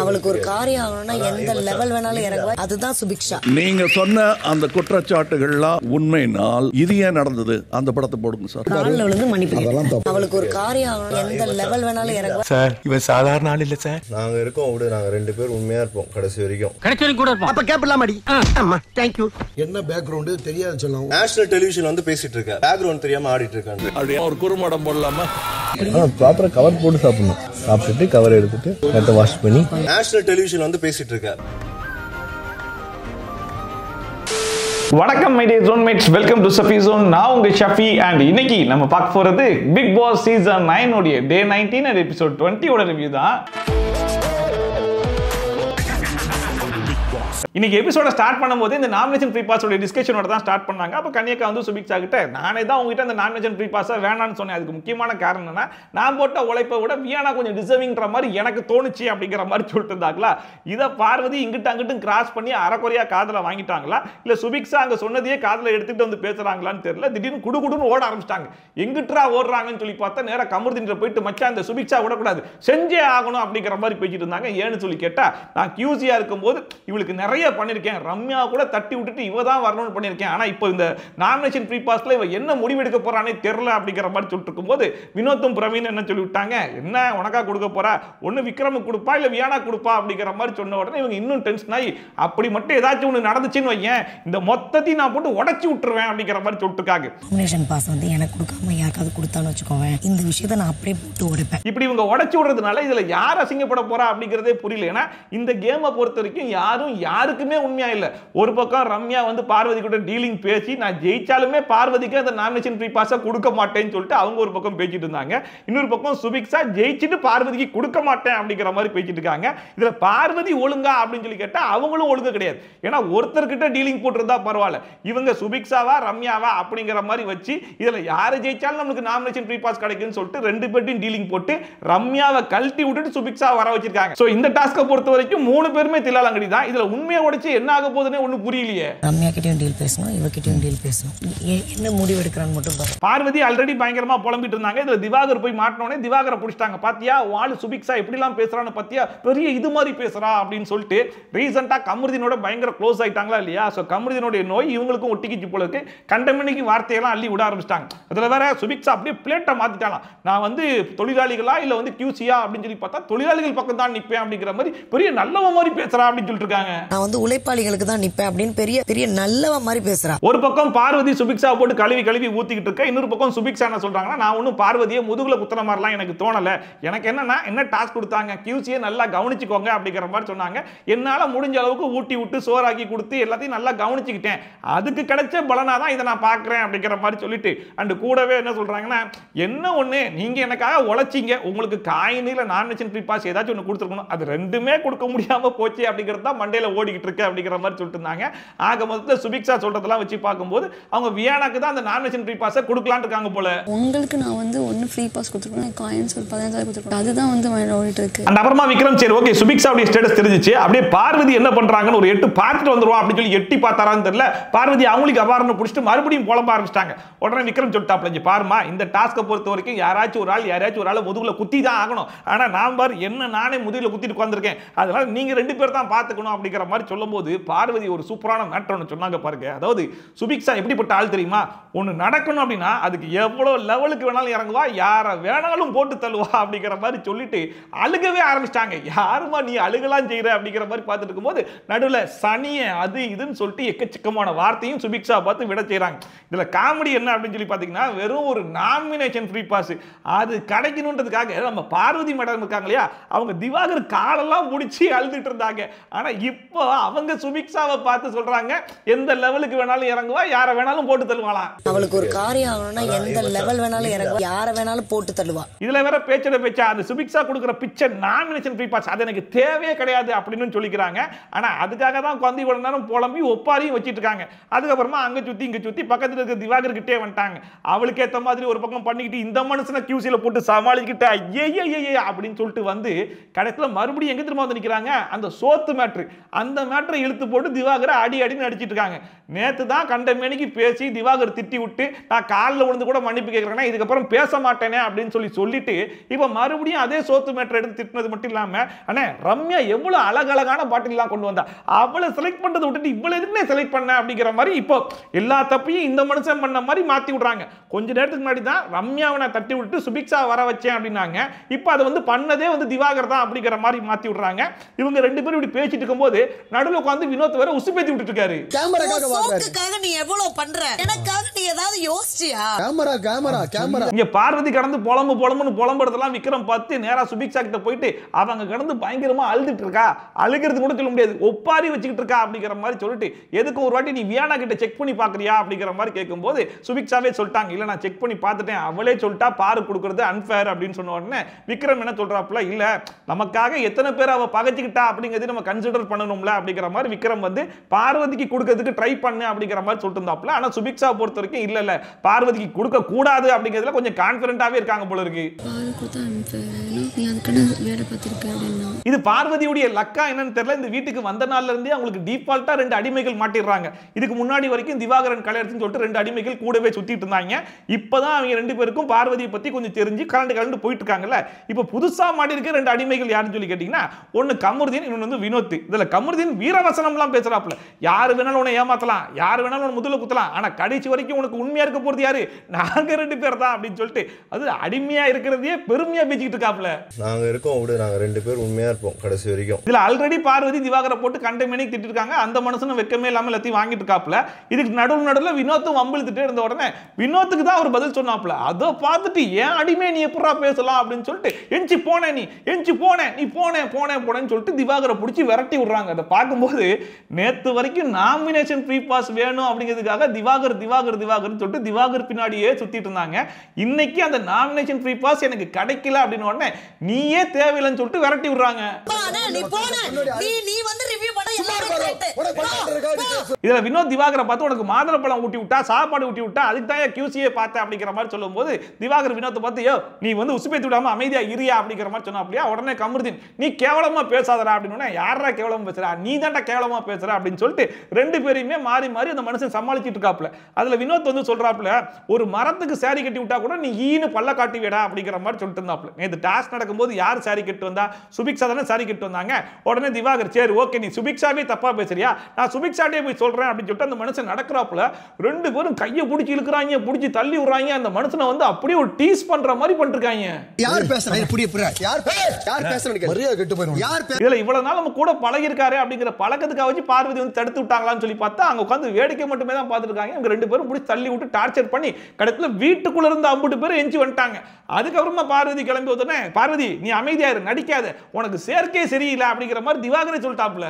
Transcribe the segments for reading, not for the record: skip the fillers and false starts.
அவளுக்கு ஒரு காரியம் ஆகணும்னா எந்த லெவல் வேணாலும் இறங்குவா. அதுதான் சுபிக்ஷா. நீங்க சொன்ன அந்த குற்றச்சாட்டுகள்லாம் உண்மைனால் இது ஏன் நடந்தது? அந்த படத்தை போடுங்க சார். காலில் விழுந்து மன்னிப்பு. அவளுக்கு ஒரு காரியம் ஆகணும் எந்த லெவல் வேணாலும் இறங்குவா. சார் இவன் சாதாரண ஆள் இல்ல சார். நாங்க இருக்கோம் விடு, நாங்க 2 பேர் உண்மையா இருப்போம் கடைசி வரைக்கும். கூட இருப்போம். அப்ப கேப்பலாமாடி? ஆமா, தேங்க் யூ. என்ன பேக்ரவுண்ட் தெரியாது சொல்லலாம். நேஷனல் டெலிவிஷன் வந்து பேசிட்டு இருக்க, பேக்ரவுண்ட் தெரியாம ஆடிட்டு இருக்காங்க. அப்படியே ஒரு குறும்படம் போடலாமா? ப்ராப்பரா கவர் போட்டு சாப்பிடணும். சாப்பிட்டுட்டு கவர் எடுத்துட்டு கரெக்டா வாஷ் பண்ணி. நேஷனல் டெலிவிஷன் வந்து பேசிட்டு இருக்க. வணக்கம் my dear zonemates, welcome to Shafi zone. நான் உங்க ஷஃபி அண்ட் இன்னைக்கு நம்ம பார்க்க போறது பிக் பாஸ் சீசன் 9 உடைய டே 19 அண்ட் எபிசோட் 20 ஓட ரிவ்யூ தான். இன்னைக்கு எபிசோட ஸ்டார்ட் பண்ணும்போது இந்த நாமினேஷன் ஃப்ரீ பாஸ் உடைய டிஸ்கஷனோட தான் ஸ்டார்ட் பண்ணாங்க. அப்போ கன்னியக்கா வந்து சுபிக்ஷா கிட்ட நானே தான் உங்ககிட்ட அந்த நாமினேஷன் ஃப்ரீ பாஸை வேணான்னு சொன்னேன். அதுக்கு முக்கியமான காரணம் என்னன்னா, நான் போட்ட உழைப்பை விட வியானா கொஞ்சம் டிசர்விங்ற மாதிரி எனக்கு தோணுச்சு அப்படிங்கிற மாதிரி சொல்லிட்டு இருந்தாங்களா. இதை பார்வதி இங்கிட்ட அங்கிட்டும் கிராஸ் பண்ணி அரைக்குறையா காதல வாங்கிட்டாங்களா, இல்ல சுபிக்ஷா அங்க சொன்னதையே காதல எடுத்துட்டு வந்து பேசுறாங்களான்னு தெரியல. திடீர்னு குடுகுடுன்னு ஓட ஆரம்பிச்சிட்டாங்க. எங்கிட்டா ஓடுறாங்கன்னு சொல்லி பார்த்தா நேரா கமருதீன் போயிட்டு மச்சான் இந்த சுபிக்ஷா விடக்கூடாது, செஞ்சே ஆகணும் அப்படிங்கிற மாதிரி பேசிட்டு இருந்தாங்க. ஏன்னு சொல்லி கேட்டா, நான் கியூசியா இருக்கும்போது இவளுக்கு நிறைய பண்ணிருக்கேன், ரம்யா கூட தட்டி விட்டுட்டு இவ தான் வரணும்னு பண்ணிருக்கேன். ஆனா இப்போ இந்த நாமினேஷன் ஃப்ரீ பாஸ்ல இவ என்ன முடிவு எடுக்க போறானே தெரியல அப்படிங்கிற மாதிரி சொல்லிட்டு இருக்கும்போது வினோத்தும் பிரவீன் என்ன சொல்லி விட்டாங்க, என்ன உனக்கா கொடுக்க போறா, ஒன்னு விக்ரம் கொடுப்பா இல்ல வியானா கொடுப்பா அப்படிங்கிற மாதிரி சொன்ன உடனே இவங்க இன்னும் டென்ஷன் ஆகி அப்படி மட்டும் ஏதாச்சும் ஒன்று நடந்துச்சுன்னு வையேன், இந்த மொத்தத்தையும் நான் போட்டு உடச்சி விட்டுருவேன் அப்படிங்கிற மாதிரி சொல்லிட்டுருக்காங்க. நாமினேஷன் பாஸ் வந்து எனக்கு கொடுக்காம யாருக்காவது கொடுத்தான்னு வச்சுக்கோங்க, இந்த விஷயத்தை நான் அப்படியே போட்டு உடைப்பேன். இப்படி இவங்க உடச்சி விடுறதுனால இதுல யார் அசிங்கப்பட போறா அப்படிங்கிறதே புரியல. ஏன்னா இந்த கேமை பொறுத்த வரைக்கும் யாரும் யாருக்குமே உண்மையா இல்ல. ஒரு பக்கம் ரம்யா வந்து பார்வதி கூட டீலிங் பேசி நான் ஜெயிச்சாலுமே பார்வதிக்கு அந்த நாமினேஷன் ஃப்ரீ பாஸை கொடுக்க மாட்டேன்னு சொல்லிட்டு அவங்க ஒரு பக்கம் பேசிட்டு இருந்தாங்க. இன்னொரு பக்கம் சுபிக்ஷா ஜெயிச்சிட்டு பார்வதிக்கு கொடுக்க மாட்டேன் அப்படிங்கிற மாதிரி பேசிட்டு இருக்காங்க. இதுல பார்வதி ஒழுங்கா அப்படின்னு சொல்லி கேட்டா அவங்களும் ஒழுங்கா கிடையாது. ஏன்னா ஒருத்தர்கிட்ட டீலிங் போட்டுருந்தா பரவாயில்ல, இவங்க சுபிக்ஷாவா ரம்யாவா அப்படிங்கிற மாதிரி வச்சு இதுல யாரு ஜெயிச்சாலும் நமக்கு நாமினேஷன் ஃப்ரீ பாஸ் கிடைக்குன்னு சொல்லிட்டு 2 பேர்ட்டையும் டீலிங் போட்டு ரம்யாவை கழட்டி விட்டுட்டு சுபிக்ஷா வர வச்சிருக்காங்க. சோ இந்த டாஸ்கை பொறுத்த வரைக்கும் 3 பேருமே தில்லாலங்கடி தான். இதுல உண்மையை உடைச்சு என்ன ஆக போகுதுன்னு ஒண்ணு புரியலையே. ரம்யா கிட்டயும் டீல் பேசணும், இவ கிட்டயும் டீல் பேசணும், என்ன முடிவு எடுக்கறான்னு மட்டும் பாரு. பார்வதி ஆல்ரெடி பயங்கரமா புலம்பிட்டு இருந்தாங்க. இதுல திவாகர் போய் மாட்டனோனே திவாகரை புடிச்சிட்டாங்க. பாத்தியா வாள் சுபிக்ஷா எப்படி எல்லாம் பேசுறான்னு பாத்தியா, பெரிய இது மாதிரி பேசுறா அப்படின்னு சொல்லிட்டு ரீசன்ட்டா கமருதீனோட பயங்கர க்ளோஸ் ஆயிட்டாங்களா இல்லையா. சோ கமருதீனோட நோய் இவங்களுக்கும் ஒட்டிக்கிச்சு போல இருக்கு. கண்டமணிக்கு வார்த்தையெல்லாம் அள்ளி விட ஆரம்பிச்சிட்டாங்க. அதுல வேற சுபிக்ஷா அப்படியே பிளேட்டை மாத்திட்டாலாம். நான் வந்து தொழிலாளிகளா இல்ல வந்து கியூசியா அப்படின்னு சொல்லி பார்த்தா தொழிலாளிகள் பக்கம் தான் நிப்பேன் அப்படிங்கிற மாதிரி பெரிய நல்லவ மாதிரி பேசுறா அப்படின்னு சொல்லிட்டு இருக்காங்க. நான் வந்து உழைப்பாளிகளுக்கு தான் நிப்பேன் அப்படின்னு பெரிய பெரிய நல்லவ மாதிரி பேசுறா. ஒரு பக்கம் பார்வதி சுபிக்ஷா போட்டு கழுவி கழுவி ஊத்திக்கிட்டு இருக்க, இன்னொரு பக்கம் சுபிக்ஷா என்ன சொல்றாங்கன்னா, நான் ஒன்னும் பார்வதியை முதுகுல குத்துற மாதிரிலாம் எனக்கு தோணல, எனக்கு என்னன்னா என்ன டாஸ்க் கொடுத்தாங்க கியூசியை நல்லா கவனிச்சுக்கோங்க அப்படிங்கிற மாதிரி சொன்னாங்க. என்னால முடிஞ்ச அளவுக்கு ஊட்டி விட்டு சோறாக்கி கொடுத்து எல்லாத்தையும் நல்லா கவனிச்சுக்கிட்டேன், அதுக்கு கிடைச்ச பலனா தான் இதை நான் பாக்குறேன் அப்படிங்கிற மாதிரி சொல்லிட்டு அண்ட் கூடவே என்ன சொல்றாங்கன்னா, என்ன ஒண்ணு நீங்க எனக்காக உழைச்சிங்க, உங்களுக்கு காயினில நாமினேஷன் ஃப்ரீ பாஸ் ஏதாச்சும் ஒன்று கொடுத்துருக்கணும், அது ரெண்டுமே கொடுக்க முடியாம போச்சு அப்படிங்கிறது தான் மண்டையில ஓடிக்கிட்டு இருக்கு அப்படிங்கிற மாதிரி சொல்லிட்டு இருந்தாங்க. ஆக மொத்தத்தில் சுபிக்ஷா சொல்றதெல்லாம் வச்சு பார்க்கும்போது அவங்க வியானாக்கு தான் அந்த நாமினேஷன் ஃப்ரீ பாஸை கொடுக்கலாம்னு இருக்காங்க போல. உங்களுக்கு நான் வந்து ஒன்னு ஃப்ரீ பாஸ் கொடுத்துருக்கேன், காயின்ஸ் ஒரு 15,000 கொடுத்துருக்கேன், அதுதான் வந்து மைண்ட்ல ஓடிட்டு இருக்கு. அந்த அப்புறமா விக்ரம் சரி ஓகே சுபிக்ஷாவுடைய ஸ்டேட்டஸ் தெரிஞ்சிச்சு, அப்படியே பார்வதி என்ன பண்றாங்கன்னு ஒரு 8 பார்த்துட்டு வந்துருவோம் அப்படின்னு சொல்லி எட்டி பார்த்தாரான்னு தெரியல. பார்வதி அவங்களுக்கு அபாரன்னு பிடிச்சிட்டு மறுபடியும் புலம்ப ஆரம்பிச்சிட்டாங்க. உடனே விக்ரம் சொல்லிட்டாப்ல, பாருமா இந்த டாஸ்கை பொறுத்த வரைக்கும் யாராச்சும் ஒரு ஆள் முதுகுல குத்தி தான் ஆகணும், ஆனா நான் பாரு என்ன நானே முதுகுல குத்திட்டு உட்கார்ந்திருக்கேன், அதனால நீங்க 2 பேர் தான் பாத்துக்கணும் அப்படிங்கிற மாதிரி சொல்லும்போது பார்வதி ஒரு சூப்பரான மேட்டர் ஒன்று சொன்னாங்க பாருங்க. அதாவது சுபிக்ஷா எப்படிப்பட்ட ஆள் தெரியுமா, ஒன்று நடக்கணும் அப்படின்னா அதுக்கு எவ்வளவு லெவலுக்கு வேணாலும் இறங்குவா, யாரை வேணாலும் போட்டு தள்ளுவா அப்படிங்கிற மாதிரி சொல்லிட்டு அழுகவே ஆரம்பிச்சிட்டாங்க. யாருமா நீ அழுகலாம் செய்யற அப்படிங்கிற மாதிரி பார்த்துட்டு இருக்கும்போது நடுவில் சனிய அது இதுன்னு சொல்லிட்டு எக்கச்சக்கமான வார்த்தையும் சுபிக்ஷா பார்த்து விட செய்யறாங்க. இதுல காமெடி என்ன அப்படின்னு சொல்லி பார்த்தீங்கன்னா, வெறும் ஒரு நாமினேஷன் ஃப்ரீ பாஸ் அது கிடைக்கணுன்றதுக்காக நம்ம பார்வதி மேடம் இருக்காங்க இல்லையா, அவங்க திவாகர் காலெல்லாம் முடிச்சு அழுதுட்டு இருந்தாங்க. ஆனா இப்போ அவங்க சுபிக்ஷாவை பார்த்து சொல்றாங்க, எந்த லெவலுக்கு வேணாலும் இறங்குவா, யாரை வேணாலும் போட்டு தள்ளுவாளாம். அவளுக்கு ஒரு காரியம் ஆகணும்னா எந்த லெவல் வேணாலும் இறங்குவா, யாரை வேணாலும் போட்டு தள்ளுவா. இதுல வேற பேச்சோட பேச்சா அந்த சுபிக்ஷா கொடுக்குற பிச்சை நாமினேஷன் ஃப்ரீ பாஸ் அது எனக்கு தேவையே கிடையாது அப்படின்னு சொல்லிக்கிறாங்க. ஆனா அதுக்காக தான் குழந்தை இவ்வளவு நேரம் புலம்பி ஒப்பாரியும் வச்சிட்டு இருக்காங்க. அதுக்கப்புறமா அங்க சுத்தி இங்க சுத்தி பக்கத்துல இருக்க திவாகர் கிட்டே வந்துட்டாங்க. அவளுக்கு ஏத்த மாதிரி ஒரு பக்கம் பண்ணிக்கிட்டு இந்த மனுஷனை கியூசில போட்டு சமாளிக்கிட்டு ஐயே அப்படின்னு சொல்லிட்டு வந்து கடைசியில் மறுபடியும் எங்க திரும்ப வந்து நிக்கிறாங்க, அந்த சோத்து மேட்ரு. அந்த அந்த மேட்டரை இழுத்து போட்டு திவாகரை அடின்னு அடிச்சிட்டு இருக்காங்க. நேத்து தான் கண்டமேனிக்கு பேசி திவாகர் திட்டி விட்டு நான் காலில் விழுந்து கூட மன்னிப்பு கேட்கிறேன்னா இதுக்கப்புறம் பேச மாட்டேனே அப்படின்னு சொல்லிட்டு இப்ப மறுபடியும் அதே சோத்து மேட்டரை எடுத்து திட்டினது மட்டும் இல்லாம அண்ணே ரம்யா எவ்வளவு அழகழகான பாட்டிலாம் கொண்டு வந்தா, அவளை செலக்ட் பண்றதை விட்டுட்டு இவ்வளவு எதுக்குன்னே செலக்ட் பண்ண அப்படிங்கிற மாதிரி இப்போ எல்லா தப்பையும் இந்த மனுஷன் பண்ண மாதிரி மாத்தி விடுறாங்க. கொஞ்ச நேரத்துக்கு முன்னாடி தான் ரம்யாவை நான் தட்டி விட்டு சுபிக்ஷா வர வச்சேன் அப்படின்னாங்க. இப்போ அதை வந்து பண்ணதே வந்து திவாகர் தான் அப்படிங்கிற மாதிரி மாத்தி விடுறாங்க. இவங்க ரெண்டு பேரும் இப்படி பேசிட்டு இருக்கும்போது நடுவில் உட்காந்து வினோத் வேற உசுப்பேத்தி விட்டுட்டு இருக்காரு. சோக்குக்காக நீ எவ்வளவு பண்ற, எனக்காக நீ ஏதாவது யோசிச்சியா? கேமரா இங்க பார்வதி கடந்து புலம்புன்னு புலம்புறதெல்லாம் விக்ரம் பார்த்து நேரா சுபிக்ஷா கிட்ட போயிட்டு அவங்க கடந்து பயங்கரமா அழுதுட்டு இருக்கா, அழுகிறது கூட சொல்ல முடியாது, ஒப்பாரி வச்சுக்கிட்டு இருக்கா அப்படிங்கிற மாதிரி சொல்லிட்டு எதுக்கு ஒரு வாட்டி நீ வியானா கிட்ட செக் பண்ணி பாக்குறியா அப்படிங்கிற மாதிரி கேட்கும்போது சுபிக்ஷாவே சொல்லிட்டாங்க, இல்ல நான் செக் பண்ணி பார்த்துட்டேன், அவளே சொல்லிட்டா பாரு கொடுக்கறது அன்ஃபேர் அப்படின்னு சொன்ன உடனே விக்ரம் என்ன சொல்றாப்புல, இல்ல நமக்காக எத்தனை பேர் அவ பகைச்சுக்கிட்டா அப்படிங்கிறது நம்ம கன்சிடர் பண்ணணும்ல அப்படிங்கிற மாதிரி விக்ரம் வந்து பார்வதிக்கு கொடுக்கிறதுக்கு ட்ரை பண்ணு அப்படிங்கிற மாதிரி சொல்லிட்டு இருந்தாப்புல. ஆனா சுபிக்ஷா பொறுத்த வரைக்கும் இல்ல பார்வதிக்கு கொடுக்க கூடாது அப்படிங்கிறதுல கொஞ்சம் கான்பிடென்ட்டாவே இருக்காங்க போல இருக்கு. இது பார்வதியுடைய லக்கா என்னன்னு தெரியல. இந்த வீட்டுக்கு வந்த நாள்ல இருந்தே அவங்களுக்கு டிஃபால்ட்டா 2 அடிமைகள் மாட்டிடுறாங்க. இதுக்கு முன்னாடி வரைக்கும் திவாகரன் கல்யாணத்துன்னு சொல்லிட்டு 2 அடிமைகள் கூடவே சுத்திட்டு இருந்தாங்க. இப்பதான் அவங்க 2 பேருக்கும் பார்வதியை பத்தி கொஞ்சம் தெரிஞ்சு கலந்து போயிட்டு இருக்காங்கல்ல. இப்ப புதுசா மாட்டிருக்க 2 அடிமைகள் யாருன்னு சொல்லி கேட்டீங்கன்னா ஒன்னு கமருதீன், இன்னொன்னு வந்து வினோத். இதுல கமருதீன் வீரவசனம் எல்லாம் பேசுறாப்புல, யாரு வேணாலும் உன்னை ஏமாத்தலாம், யாரு வேணாலும் உன்னை முதல்ல குத்தலாம், ஆனா கடைசி வரைக்கும் உனக்கு உண்மையா இருக்க போறது யாரு, நாங்க 2 பேர் தான் அப்படின்னு சொல்லிட்டு அது அடிமையா இருக்கிறதையே பெருமையா பேசிக்கிட்டு இருக்காப்ல. நாங்க இருக்கோம் விடு, நாங்க 2 பேர் உண்மையா இருப்போம் கடைசி வரைக்கும். இதுல ஆல்ரெடி பார்வதி திவாகரை போட்டு கண்டமேனிக்கு திட்டு இருக்காங்க. அந்த மனுஷனும் வெக்கமே இல்லாம எல்லாத்தையும் வாங்கிட்டு இருக்காப்ல. இதுக்கு நடுவில் வினோத்தும் வம்பிழுத்துட்டே இருந்த உடனே வினோத்துக்கு தான் அவர் பதில் சொன்னாப்ல, அதை பார்த்துட்டு ஏன் அடிமை நீ எப்படா பேசலாம் அப்படின்னு சொல்லிட்டு எஞ்சி போனேன் நீ போனேன்னு சொல்லிட்டு திவாகரை பிடிச்சி விரட்டி விடுறாங்க. அதை பார்க்கும்போது நேத்து வரைக்கும் நாமினேஷன் ஃப்ரீ பாஸ் வேணும் அப்படிங்கிறதுக்காக திவாகர் சொல்லிட்டு திவாகர் பின்னாடியே சுத்திட்டு இருந்தாங்க. இன்னைக்கு அந்த நாமினேஷன் ஃப்ரீ பாஸ் எனக்கு கிடைக்கல அப்படின்னு உடனே நீயே தேவையில்லைன்னு சொல்லிட்டு விரட்டி விடுறாங்க. இதுல வினோத் திவாகரை பார்த்து உனக்கு மாதுளை பழம் ஊட்டி விட்டா, சாப்பாடு ஊட்டி விட்டா, அதுக்கு தான் QCA பார்த்தேன் அப்படிங்கிற மாதிரி சொல்லும் போது திவாகர் வினோத்தை பார்த்து நீ வந்து உசுப்பேத்தி விடாம அமைதியா இரியா அப்படிங்கிற மாதிரி சொன்னா அப்படியா. உடனே கமருதீன் நீ கேவலமா பேசாதடா அப்படின்னு, யாரா கேவலமா பேசுறா, நீ தான்டா கேவலமா பேசுற அப்படின்னு சொல்லிட்டு 2 பேரையுமே மாறி அந்த மனுஷன் சமாளிச்சிட்டு இருக்காப்ல. அதுல வினோத் வந்து சொல்றாப்ல, ஒரு மரத்துக்கு சாரி கட்டி விட்டா கூட நீ ஈனு பல்ல காட்டி விடா அப்படிங்கிற மாதிரி சொல்லிட்டு இருந்தாப்ல. நேத்து டாஸ்க் நடக்கும்போது யார் சாரி கட்டு வந்தா, சுபிக்ஷா தானே சாரி கட்டு வந்தாங்க. உடனே திவாகர் சரி ஓகே நீ சுபிக்ஷாவே தப்பா பேசுறியா, நான் சுபிக்ஷாட்டே போய் சொல்றேன் அப்படின்னு சொல்லிட்டு அந்த மனுஷன் நடக்கிறாப்ல. 2 பேரும் கையை பிடிச்சி இழுக்கிறாங்க, பிடிச்சி தள்ளி விடுறாங்க. அந்த மனுஷனை வந்து அப்படியே ஒரு டீஸ் பண்ற மாதிரி பண்ணிருக்காங்க. யார் பேசுறாங்க புரிய யார் பேசுறாங்க மரியாதை கெட்டு போயிடும். இதுல இவ்வளவு நாள் நம்ம கூட பழகி இருக்காரு அப்படிங்கிற பழக்கத்துக்காக வச்சு பார்வதி வந்து தடுத்து விட்டாங்களான்னு சொல்லி பார்த்தா அங்க உட்காந்து வேடிக்கை மட்டுமே தான் பார்த்துட்டு இருக்காங்க. இவங்க 2 பேரும் பிடிச்சி தள்ளி விட்டு டார்ச்சர் பண்ணி கடைசியில வீட்டுக்குள்ள இருந்து 50 பேர் எஞ்சி வந்துட்டாங்க. அதுக்கப்புறமா பார்வதி கிளம்பி வந்தோடனே பார்வதி நீ அமைதியா இரு, நடிக்காத, உனக்கு சேர்க்கை சரியில்லை அப்படிங்கிற மாதிரி திவாகரே சொல்லிட்டாப்ல.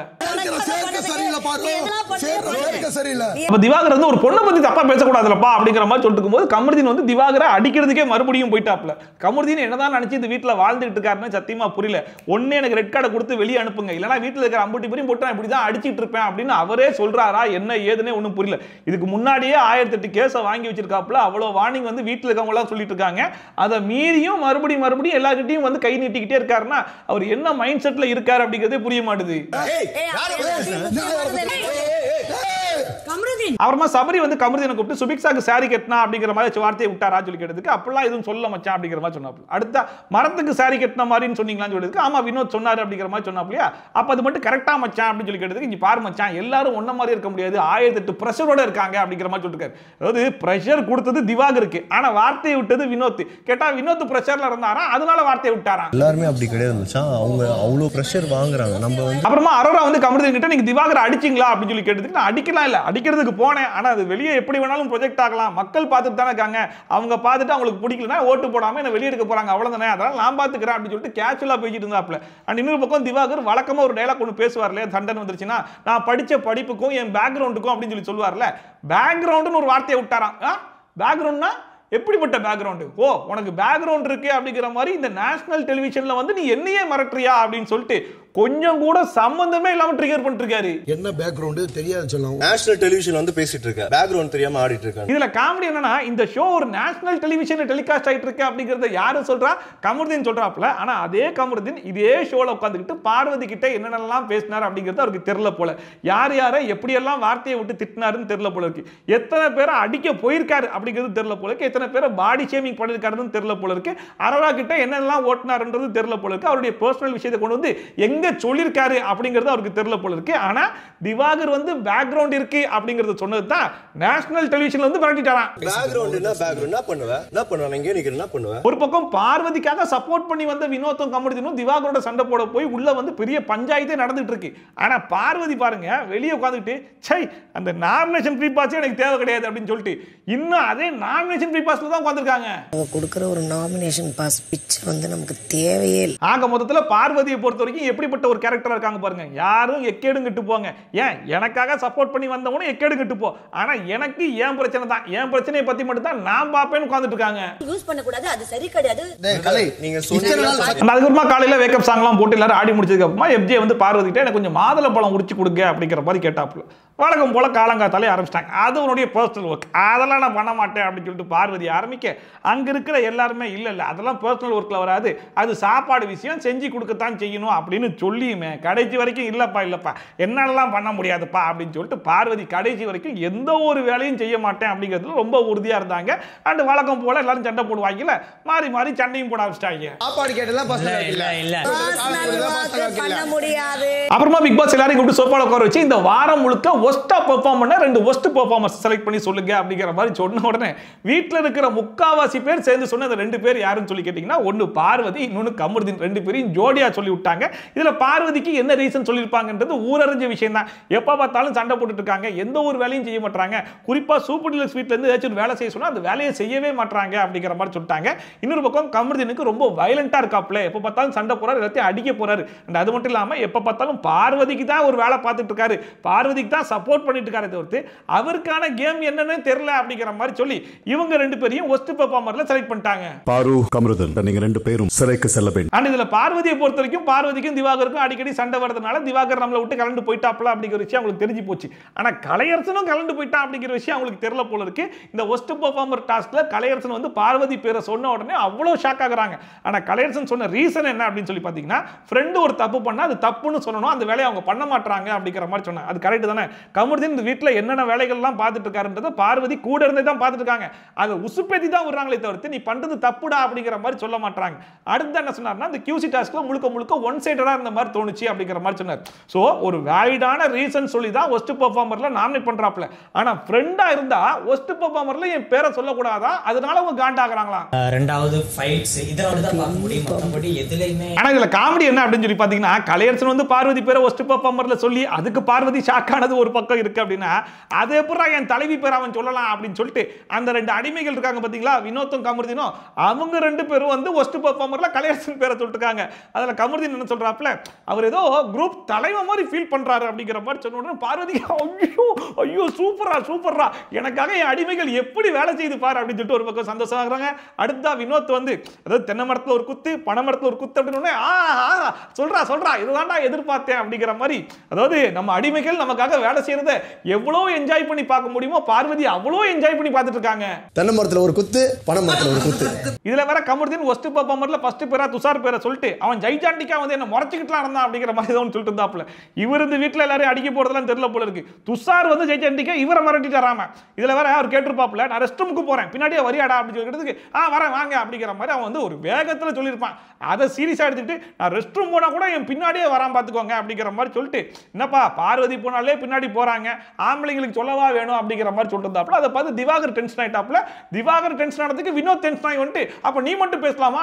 திவாகர் வந்து ஒரு பொண்ணை பத்தி தப்பா பேசக்கூடாதுலப்பா அப்படிங்கிற மாதிரி சொல்லிட்டு போது கமருதீன் வந்து திவாகரை அடிக்கிறதுக்கே மறுபடியும் போயிட்டாப்ல. கமருதீன் என்னதான் நினைச்சு இந்த வீட்டுல வாழ்ந்துட்டு இருக்காருன்னு சத்தியமா புரியல. ஒண்ணு எனக்கு ரெட் கார்டை கொடுத்து வெளியே அனுப்புங்க, இல்லனா வீட்டுல இருக்கிற 50 பேரையும் போட்டு நான் இப்படிதான் அடிச்சிட்டு இருப்பேன் அப்படின்னு அவரே சொல்றாரா என்ன ஏதுன்னு ஒண்ணும் புரியல. இதுக்கு முன்னாடியே 1008 கேஸை வாங்கி வச்சிருக்காப்ல. அவ்வளவு வார்னிங் வந்து வீட்டுல இருக்கவங்க எல்லாம் சொல்லிட்டு இருக்காங்க. அதை மீறியும் மறுபடியும் எல்லார்கிட்டையும் வந்து கை நீட்டிக்கிட்டே இருக்காருன்னா அவர் என்ன மைண்ட் செட்ல இருக்காரு அப்படிங்கிறதே புரிய மாட்டுது. அப்புறமா சபரி வந்து கமருதீனை கூப்பிட்டு சுபிக்ஷாக்கு சாரி கட்டினா அப்படிங்கிற மாதிரி வார்த்தையை விட்டாரா சொல்லி கேட்டதுக்கு அப்படிலாம் எதுவும் சொல்ல மச்சான் அப்படிங்கிற மாதிரி சொன்னாப்ல. அடுத்த மரத்துக்கு சாரி கட்டின மாதிரின்னு சொன்னீங்களான்னு சொல்லிருக்கு. ஆமா வினோத் சொன்னாரு அப்படிங்கிற மாதிரி சொன்னாப்லையா. அப்ப அது மட்டும் கரெக்டா மச்சான் அப்படின்னு சொல்லி கேட்டதுக்கு இங்க பாரு மச்சான் எல்லாரும் ஒன்ன மாதிரி இருக்க முடியாது, 1008 பிரஷரோட இருக்காங்க அப்படிங்கிற மாதிரி சொல்லிருக்காரு. அதாவது பிரஷர் கொடுத்தது திவாகருக்கு, ஆனா வார்த்தையை விட்டது வினோத். கேட்டா வினோத் பிரஷர்ல இருந்தாரா அதனால வார்த்தையை விட்டாரா? எல்லாருமே அப்படி கிடையாது மச்சான், அவங்க அவ்வளவு பிரஷர் வாங்குறாங்க. நம்ம வந்து அப்புறமா அரோரா வந்து கமருதீன் கிட்ட நீங்க திவாகரை அடிச்சீங்களா அப்படின்னு சொல்லி கேட்டதுக்கு நான் அடிக்கலாம் இல்ல, அடிக்கிறதுக்கு போனேன், ஆனா அது வெளியே எப்படி வேணாலும் ப்ரொஜெக்ட் ஆகலாம், மக்கள் பார்த்துட்டு தானே இருக்காங்க, அவங்க பார்த்துட்டு அவங்களுக்கு பிடிக்கலனா ஓட்டு போடாம என்ன வெளியே எடுக்க போறாங்க அவ்வளவுதானே, அதனால நான் பாத்துக்கிறேன் அப்படின்னு சொல்லிட்டு கேஷுவலா பேசிட்டு இருந்தாப்ல. அண்ட் இன்னொரு பக்கம் திவாகர் வழக்கமா ஒரு டயலாக் ஒன்று பேசுவார்ல, சண்டன் வந்துருச்சுன்னா நான் படிச்ச படிப்புக்கும் என் பேக்ரவுண்டுக்கும் அப்படின்னு சொல்லுவார்ல, பேக்ரவுண்டுன்னு ஒரு வார்த்தையை விட்டாராம். பேக்ரவுண்ட்னா எப்படிப்பட்ட பேக்ரவுண்ட்? ஓ உனக்கு பேக்ரவுண்ட் இருக்கு அப்படிங்கிற மாதிரி இந்த நேஷனல் டெலிவிஷன்ல வந்து நீ என்னையே மிரட்டுறியா அப்படின்னு சொல்லிட்டு கொஞ்சம் கூட சம்பந்தமே இல்லாம ட்ரிகர் பண்ணிருக்காரு. என்ன பேக்ரவுண்ட் தெரியாது சொல்லலாம். நேஷனல் டெலிவிஷன் வந்து பேசிட்டு இருக்க, பேக்ரவுண்ட் தெரியாம ஆடிட்டு இருக்காங்க. இதுல காமெடி என்னன்னா, இந்த ஷோ ஒரு நேஷனல் டெலிவிஷன்ல டெலிகாஸ்ட் ஆயிட்டு இருக்கு அப்படிங்கறத யாரு சொல்றா? கமருதீன் சொல்றாப்ல. ஆனா அதே கமருதீன் இதே ஷோல உட்கார்ந்துட்டு பார்வதி கிட்ட என்னென்னலாம் பேசினார் அப்படிங்கறது அவருக்கு தெரியல போல. யார் யாரை எப்படி எல்லாம் வார்த்தையை விட்டு திட்டினாருன்னு தெரியல போல இருக்கு. எத்தனை பேரை அடிக்க போயிருக்காரு அப்படிங்கிறது தெரியல போல இருக்கு. எத்தனை பேரை பாடி ஷேமிங் பண்ணிருக்காருன்னு தெரியல போல இருக்கு. அரோரா கிட்ட என்னெல்லாம் ஓட்டினாருன்றது தெரியல போல இருக்கு. அவருடைய பர்சனல் விஷயத்தை கொண்டு வந்து எங்க சொல்லிருக்காரு அப்படிங்கிறது அவருக்கு தெரியல போல இருக்கு. ஆனா திவாகர் வந்து பேக்ரவுண்ட் இருக்கு அப்படிங்கறது சொன்னது தான் நேஷனல் டெலிவிஷன்ல வந்து விரட்டிட்டாராம். பேக்ரவுண்ட்னா பேக்ரவுண்ட் என்ன பண்ணுவேன் இங்க நிக்கிறேன் என்ன பண்ணுவேன். ஒரு பக்கம் பார்வதிக்காக சப்போர்ட் பண்ணி வந்த வினோத்தும் கமருதீனும் திவாகரோட சண்டை போட போய் உள்ள வந்து பெரிய பஞ்சாயத்தே நடந்துட்டு இருக்கு. ஆனா பார்வதி பாருங்க வெளியே உட்கார்ந்துட்டு சை அந்த நாமினேஷன் ஃப்ரீ பாஸ் எனக்கு தேவை கிடையாது அப்படின்னு சொல்லிட்டு இன்னும் அதே நாமினேஷன் ஃப்ரீ பாஸ்ல தான் உட்கார்ந்திருக்காங்க. அவங்க கொடுக்கிற ஒரு நாமினேஷன் பாஸ் பிட்ச் வந்து நமக்கு தேவையே இல்லை. ஆக மொத்தத்துல பார்வதியை பொறுத்த வரைக்கும் எப்படிப்பட்ட ஒரு கேரக்டரா இருக்காங்க பாருங்க. யாரும் எக்கேடும் கெட்டு போங்க. ஏன் எனக்காக சப்போர்ட் பண்ணி வந்தவனும் எக்கேடும் கெட்டு போ. ஆனா எனக்கு ஏன் பிரச்சனை தான், ஏன் பிரச்சனையை பத்தி மட்டும் தான் நான் பாப்பேன்னு உட்கார்ந்துட்டு இருக்காங்க. யூஸ் பண்ண கூடாது, அது சரி கிடையாது. நீங்க சொன்னீங்க. அதுக்கப்புறமா காலையில வேக்கப் சாங்லாம் போட்டு எல்லாரும் ஆடி முடிச்சதுக்கு அப்புறமா எஃப்ஜே வந்து பார்வதி கிட்ட எனக்கு கொஞ்சம் மாதுளை பழம் உரிச்சு கொடுங்க அப்படிங்கிற மாதிரி கேட்டாப்புல. வழக்கம் போல காலங்காத்தாலே ஆரம்பிச்சிட்டாங்க. அது உன்னுடைய பர்சனல் ஒர்க், அதெல்லாம் நான் பண்ண மாட்டேன் அப்படின்னு சொல்லிட்டு பார்வதி ஆரம்பிக்க அங்க இருக்கிற எல்லாருமே இல்ல இல்ல அதெல்லாம் பர்சனல் ஒர்க்ல வராது, அது சாப்பாடு விஷயம், செஞ்சு கொடுக்கத்தான் செய்யணும் அப்படின்னு சொல்லியுமே கடைசி வரைக்கும் இல்லப்பா என்னாலலாம் பண்ண முடியாதுப்பா அப்படின்னு சொல்லிட்டு பார்வதி கடைசி வரைக்கும் எந்த ஒரு வேலையும் செய்ய மாட்டேன் அப்படிங்கிறதுல ரொம்ப உறுதியா இருந்தாங்க. அண்ட் வழக்கம் போல எல்லாரும் சண்டை போடுவாங்கல்ல, மாறி மாறி சண்டையும் போட ஆரம்பிச்சிட்டாங்க. சாப்பாடு கேட்டலாம் பண்ண முடியாது. அப்புறமா பிக் பாஸ் எல்லாரையும் கூப்பிட்டு சோஃபால உட்கார வச்சு இந்த வாரம் முழுக்க ஒஸ்டா பெர்ஃபார்ம் பண்ண 2 ஒஸ்ட் பெர்ஃபார்மர்ஸ் செலக்ட் பண்ணி சொல்லுங்க அப்படிங்கிற மாதிரி சொன்ன உடனே வீட்டில் இருக்கிற முக்காவாசி பேர் சேர்ந்து சொன்ன அந்த 2 பேர் யாருன்னு சொல்லி கேட்டீங்கன்னா, ஒன்னு பார்வதி, இன்னொன்னு கமருதீன். 2 பேரையும் ஜோடியா சொல்லி விட்டாங்க. இதுல பார்வதிக்கு என்ன ரீசன் சொல்லியிருப்பாங்கன்றது ஊரறிஞ்ச விஷயம் தான். எப்ப பார்த்தாலும் சண்டை போட்டுட்டு இருக்காங்க, எந்த ஒரு வேலையும் செய்ய மாட்டாங்க. குறிப்பா சூப்பர் டீலக்ஸ் வீட்ல இருந்து ஏதாச்சும் வேலை செய்ய சொன்னா அந்த வேலையை செய்யவே மாட்டாங்க அப்படிங்கிற மாதிரி சொல்லிட்டாங்க. இன்னொரு பக்கம் கமருதீனுக்கு ரொம்ப வயலண்டா இருக்காப்ல, எப்ப பார்த்தாலும் சண்டை போறாரு, எல்லாத்தையும் அடிக்க போறாரு. அது மட்டும் இல்லாம எப்ப பார்த்தாலும் பார்வதிக்கு தான் ஒரு வேலை பார்த்துட்டு இருக்காரு, பார்வதிக்கு தான் சப்போர்ட் பண்ணிட்டு இருக்காரு தவிர்த்து அவருக்கான கேம் என்னன்னு தெரியல அப்படிங்கிற மாதிரி சொல்லி இவங்க 2 பேரையும் ஒஸ்ட் பெர்ஃபார்மர்ல செலக்ட் பண்ணிட்டாங்க. பாரு கமருதன் நீங்க 2 பேரும் சிறைக்கு செல்ல வேண்டும். அண்ட் இதுல பார்வதியை பொறுத்த வரைக்கும் பார்வதிக்கும் திவாகருக்கும் அடிக்கடி சண்டை வரதுனால திவாகர் நம்மளை விட்டு கலந்து போயிட்டாப்ல அப்படிங்கிற விஷயம் அவங்களுக்கு தெரிஞ்சு போச்சு. ஆனா கலையரசனும் கலந்து போயிட்டான் அப்படிங்கிற விஷயம் அவங்களுக்கு தெரியல போல இருக்கு. இந்த ஒஸ்ட் பெர்ஃபார்மர் டாஸ்க்ல கலையரசன் வந்து பார்வதி பேரை சொன்ன உடனே அவ்வளவு ஷாக் ஆகுறாங்க. ஆனா கலையரசன் சொன்ன ரீசன் என்ன அப்படின்னு சொல்லி பாத்தீங்கன்னா, ஃப்ரெண்ட் ஒரு தப்பு பண்ணா அது தப்புன்னு சொல்லணும், அந்த வேலையை அவங்க பண்ண மாட்டாங்க அப்படிங்கிற மாதிரி சொன்னாங்க. அது கரெக்ட் தானே? கமருதீன் இந்த வீட்டுல என்னென்ன வேலைகள்லாம் பார்த்துட்டு இருக்காருன்றத பார்வதி கூட இருந்தே தான் பார்த்துட்டு இருக்காங்க. அதை உசுப்பேத்தி தான் விடுறாங்களே தவிர்த்து நீ பண்றது தப்புடா அப்படிங்கிற மாதிரி சொல்ல மாட்டாங்க. அடுத்து என்ன சொன்னார்னா, இந்த QC டாஸ்க்ல முழுக்க ஒன் சைடடா இருந்த மாதிரி தோணுச்சு அப்படிங்கிற மாதிரி சொன்னார். சோ ஒரு வேலிடான ரீசன் சொல்லி தான் ஒஸ்ட் பெர்ஃபார்மர்ல நாமினேட் பண்றாப்ல. ஆனா ஃப்ரெண்டா இருந்தா ஒஸ்ட் பெர்ஃபார்மர்ல என் பேரை சொல்லக்கூடாதா, அதனால அவங்க காண்டாகறாங்களா. ரெண்டாவது ஃபைட்ஸ் இதனால தான் பார்க்க முடியும், மத்தபடி எதுலயுமே. ஆனா இதுல காமெடி என்ன அப்படின்னு சொல்லி பாத்தீங்கன்னா, கலையரசன் வந்து பார்வதி பேரை ஒஸ்ட் பெர்ஃபார்மர்ல சொல்லி அதுக்கு பார்வதி ஷாக் ஆனது ஒரு பக்கம் இருக்கு அப்படின்னா, அது எப்பறா என் தலைவி பேர் அவன் சொல்லலாம் அப்படின்னு சொல்லிட்டு அந்த 2 அடிமைகள் இருக்காங்க பாத்தீங்களா, வினோத்தும் கமருதீனும், அவங்க 2 பேரும் வந்து ஒஸ்ட் பெர்ஃபார்மர்ல கலையரசன் பேரை சொல்லிருக்காங்க. அதுல கமருதீன் என்ன சொல்றாப்ல, அவர் ஏதோ குரூப் தலைவன் மாதிரி ஃபீல் பண்றாரு அப்படிங்கிற மாதிரி சொன்ன உடனே பார்வதி ஐயோ சூப்பரா எனக்காக என் அடிமைகள் எப்படி வேலை செய்து பாரு அப்படின்னு சொல்லிட்டு ஒரு பக்கம் சந்தோஷம் ஆகுறாங்க. அடுத்தா வினோத் வந்து அதாவது தென்னை மரத்துல ஒரு குத்து பனை மரத்துல ஒரு குத்து அப்படின்னு சொல்றா இதுதான்டா எதிர்பார்த்தேன் அப்படிங்கிற மாதிரி, அதாவது நம்ம அடிமைகள் நமக்காக வேலை செய்யறத எவ்வளவு என்ஜாய் பண்ணி பார்க்க முடியுமோ பார்வதி அவ்வளவு என்ஜாய் பண்ணி பார்த்துட்டு இருக்காங்க. தென்னை மரத்துல ஒரு குத்து பனை மரத்துல ஒரு குத்து. இதுல வேற கமருதீன் ஒஸ்ட் பெர்ஃபார்மர்ல ஃபர்ஸ்ட் பேரா துஷார் பேரை சொல்லிட்டு அவன் ஜெய்சாண்டிக்கா வந்து என்ன முறைச்சிக்கிட்டலாம் இருந்தான் அப்படிங்கிற மாதிரி தான் சொல்லிட்டு இருந்தாப்ல. இவர் இந்த வீட்டுல எல்லாரும் அடிக்க போறதெல்லாம் தெரியல போல இருக்கு. துஷார் வந்து ஜெய்சாண்டிக்கா இவரை மிரட்டிட்டாராம. இதுல வேற அவர் கேட்டிருப்பாப்ல, நான் ரெஸ்ட் ரூமுக்கு போறேன் பின்னாடியே வரியாடா அப்படின்னு சொல்லிட்டு வரேன் வாங்க அப்படிங்கிற மாதிரி அவன் வந்து ஒரு வேகத்துல சொல்லியிருப்பான். அதை சீரியஸா எடுத்துக்கிட்டு நான் ரெஸ்ட் ரூம் போனா கூட என் பின்னாடியே வராம பாத்துக்கோங்க அப்படிங்கிற மாதிரி சொல்லிட்டு, என்னப்பா பார்வதி போனாலே பின்னாடி போறாங்க, ஆம்பளைங்களுக்கு சொல்லவா வேணும் அப்படிங்கிற மாதிரி சொல்லிட்டு இருந்தாப்ல. அதை பார்த்து திவாகர் டென்ஷன் ஆயிட்டாப்ல. திவாகர் டென்ஷன் ஆனதுக்கு வினோத் டென்ஷன் ஆகி வந்துட்டு, அப்ப நீ மட்டும் பேசலாமா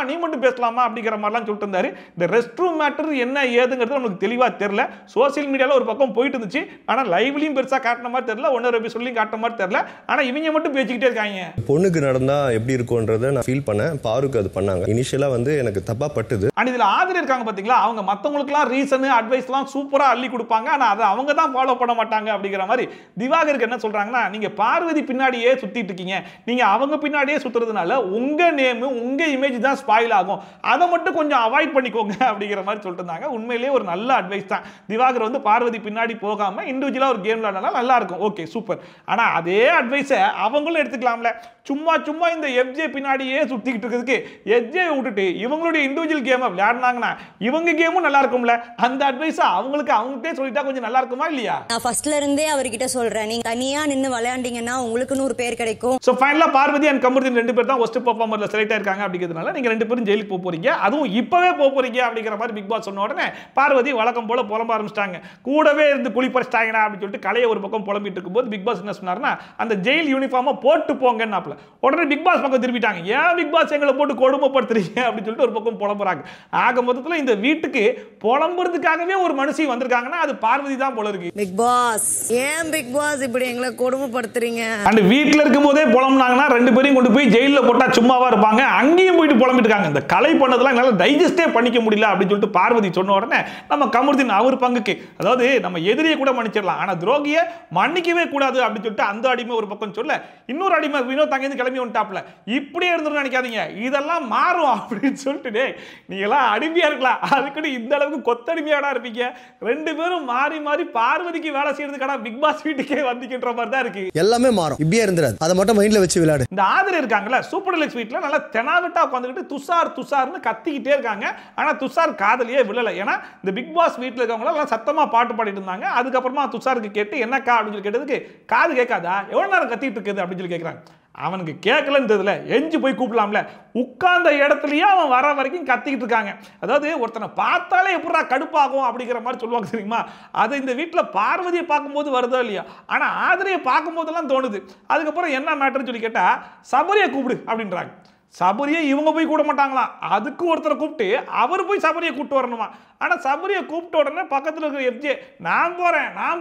அப்படிங்கிற மாதிரிலாம் சொல்லிட்டு இருந்தாரு. இந்த ரெஸ்ட் ரூம் மேட்டர் என்ன ஏதுங்கிறது நமக்கு தெளிவா தெரியல. சோசியல் மீடியால ஒரு பக்கம் போயிட்டு இருந்துச்சு, ஆனா லைவ்லயும் பெருசா காட்டின மாதிரி தெரியல, ஒன்னொரு எபிசோட்லயும் காட்டின மாதிரி தெரியல. ஆனா இவங்க மட்டும் பேசிக்கிட்டே இருக்காங்க. பொண்ணுக்கு நடந்தா எப்படி இருக்கும்ன்றதை நான் ஃபீல் பண்ணேன். பாருக்கு அது பண்ணாங்க. இனிஷியலா வந்து எனக்கு தப்பா பட்டுது. அண்ட் இதுல ஆதரவு இருக்காங்க பாத்தீங்களா, அவங்க மத்தவங்களுக்குலாம் ரீசன் அட்வைஸ்லாம் சூப்பரா அள்ளி கொடுப்பாங்க. ஆனா அதை அவங்க தான் ஃபாலோ பண்ண மாட்டாங்க. மாட்டாங்க அப்படிங்கிற மாதிரி திவாகருக்கு என்ன சொல்றாங்கன்னா, நீங்க பார்வதி பின்னாடியே சுத்திட்டு இருக்கீங்க, நீங்க அவங்க பின்னாடியே சுத்துறதுனால உங்க நேம் உங்க இமேஜ் தான் ஸ்பாயில் ஆகும், அதை மட்டும் கொஞ்சம் அவாய்ட் பண்ணிக்கோங்க அப்படிங்கிற மாதிரி சொல்லிட்டு இருந்தாங்க. உண்மையிலேயே ஒரு நல்ல அட்வைஸ் தான். திவாகர் வந்து பார்வதி பின்னாடி போகாம இண்டிவிஜுவலா ஒரு கேம் விளையாடலாம், நல்லா இருக்கும். Okay super. ஆனா அதே அட்வைஸை அவங்களும் எடுத்துக்கலாம்ல. சும்மா சும்மா இந்த எஃப்ஜே பின்னாடியே சுத்திக்கிட்டு இருக்கிறதுக்கு எஃப்ஜே விட்டுட்டு இவங்களுடைய இண்டிவிஜுவல் கேமை விளையாடினாங்கன்னா இவங்க கேமும் நல்லா இருக்கும்ல. அந்த அட்வைஸை அவங்ககிட்டே சொல்லிட்டா கொஞ்சம் நல்லா இருக்குமா இல்லையா? நான் ஃபர்ஸ்ட்ல இருந்தே அவர்கிட்ட சொல்றேன், நீங்க தனியா நின்னு விளையாண்டீங்கன்னா உங்களுக்குன்னு ஒரு பேர் கிடைக்கும். சோ ஃபைனலா பார்வதி அண்ட் கமருதீன் ரெண்டு பேர் தான் ஒஸ்ட் பெர்ஃபார்மர்ல செலக்ட் ஆயிருக்காங்க. அப்படிங்கிறதுனால நீங்க ரெண்டு பேரும் ஜெயிலுக்கு போறீங்க, அதுவும் இப்பவே போறீங்க அப்படிங்கிற மாதிரி பிக் பாஸ் சொன்ன உடனே பார்வதி வழக்கம் போல புலம்ப ஆரம்பிச்சிட்டாங்க. கூடவே இருந்து குளிப்பறிச்சிட்டாங்கடா அப்படின்னு சொல்லிட்டு கலையை ஒரு பக்கம் புலம்பிட்டு இருக்கும்போது பிக் பாஸ் என்ன சொன்னாருன்னா, அந்த ஜெயில் யூனிஃபார்மை போட்டு போங்கன்னு. உடனே பிக் பாஸ் பக்கம் திரும்பிட்டாங்க. ஏன் பிக் பாஸ் எங்களை போட்டு கொடுமைப்படுத்துறீங்க அப்படின்னு சொல்லிட்டு ஒரு பக்கம் புலம்புறாங்க. ஆக மொத்தத்தில் இந்த வீட்டுக்கு புலம்புறதுக்காகவே ஒரு மனுஷி வந்திருக்காங்கன்னா அது பார்வதி தான் போல இருக்கு. பிக் பாஸ் ஏன் பிக் பாஸ் இப்படி எங்களை கொடுமைப்படுத்துறீங்க? அந்த வீட்டில் இருக்கும் போதே புலம்புனாங்கன்னா ரெண்டு பேரையும் கொண்டு போய் ஜெயிலில் போட்டா சும்மாவா இருப்பாங்க, அங்கேயும் போயிட்டு புலம்பிட்டு இருக்காங்க. இந்த கலை பண்ணதெல்லாம் என்னால டைஜஸ்டே பண்ணிக்க முடியல அப்படின்னு சொல்லிட்டு பார்வதி சொன்ன உடனே நம்ம கமருதீன் அவர் பங்குக்கு, அதாவது நம்ம எதிரியை கூட மன்னிச்சிடலாம், ஆனா துரோகியை மன்னிக்கவே கூடாது அப்படின்னு சொல்லிட்டு அந்த அடிமை ஒரு பக்கம் சொல்ல, இன்னொரு அடிமை வினோத் தங்கேந்து கிளம்பி வந்துட்டாப்ல. இப்படியே இருந்துரும் நினைக்காதீங்க, இதெல்லாம் மாறும் அப்படின்னு சொல்லிட்டு நீங்களாம் அடிமையா இருக்கலாம், அதுக்குன்னு இந்த அளவுக்கு கொத்தடிமையாடா இருப்பீங்க. ரெண்டு பேரும் மாறி மாறி பார்வதிக்கு வேலை செய்யறதுக்கான பிக் பாஸ் வீட்டுக்கே வந்திக்கின்ற மாதிரி தான் இருக்கு. எல்லாமே மாறும், இப்படியே இருந்துராது, அதை மட்டும் மைண்ட்ல வச்சு விளையாடு. இந்த ஆதரவு இருக்காங்கல்ல சூப்பர் டீலக்ஸ் வீட்ல நல்லா தெனாவட்டா உட்காந்துக்கிட்டு துஷார் துஷார்னு கத்திக்கிட்டே இருக்காங்க. ஆனா துஷார் காதலியே விழல. ஏன்னா இந்த பிக் பாஸ் வீட்டில் இருக்கவங்க எல்லாம் சத்தமா பாட்டு பாடிட்டு இருந்தாங்க. அதுக்கப்புறமா துஷாருக்கு கேட்டு என்னக்கா அப்படின்னு சொல்லி கேட்டதுக்கு, காது கேட்காதா, எவ்வளவு நேரம் கத்திட்டு இருக்குது அப்படின்னு சொல்லி கேட்கறாங்க. அவனுக்கு கேட்கலன்னு தெரியல, எஞ்சி போய் கூப்பிடலாம்ல, உட்கார்ந்த இடத்துலயே அவன் வர வரைக்கும் கத்திக்கிட்டு இருக்காங்க. அதாவது ஒருத்தனை பார்த்தாலே எப்படா கடுப்பாகும் அப்படிங்கிற மாதிரி சொல்லுவாங்க தெரியுமா? அது இந்த வீட்டில் பார்வதியை பார்க்கும்போது வருதோ இல்லையா, ஆனா ஆதிரையை பார்க்கும் போதெல்லாம் தோணுது. அதுக்கப்புறம் என்ன மேட்டர்னு சொல்லி கேட்டா சபரியை கூப்பிடு அப்படின்றாங்க. சபரியை இவங்க போய் கூட மாட்டாங்களா, அதுக்கு ஒருத்தரை கூப்பிட்டு அவர் போய் சபரியை கூப்பிட்டு வரணுமா. ஆனா சபரியை கூப்பிட்ட உடனே பக்கத்தில் இருக்கிற எஃப்ஜே நான்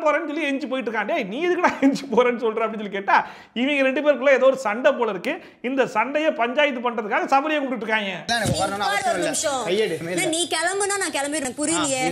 போறேன்னு சொல்லி எஞ்சி போயிட்டு இருக்கான். நீ இதுக்குடா எஞ்சி போறேன்னு சொல்ற அப்படின்னு சொல்லி கேட்டா இவங்க ரெண்டு பேருக்குள்ள ஏதோ ஒரு சண்டை போல இருக்கு. இந்த சண்டையை பஞ்சாயத்து பண்றதுக்காக சபரியை கூப்பிட்டு இருக்காங்க. நீ கிளம்புனா நான் கிளம்பிடுறேன், புரியலையே.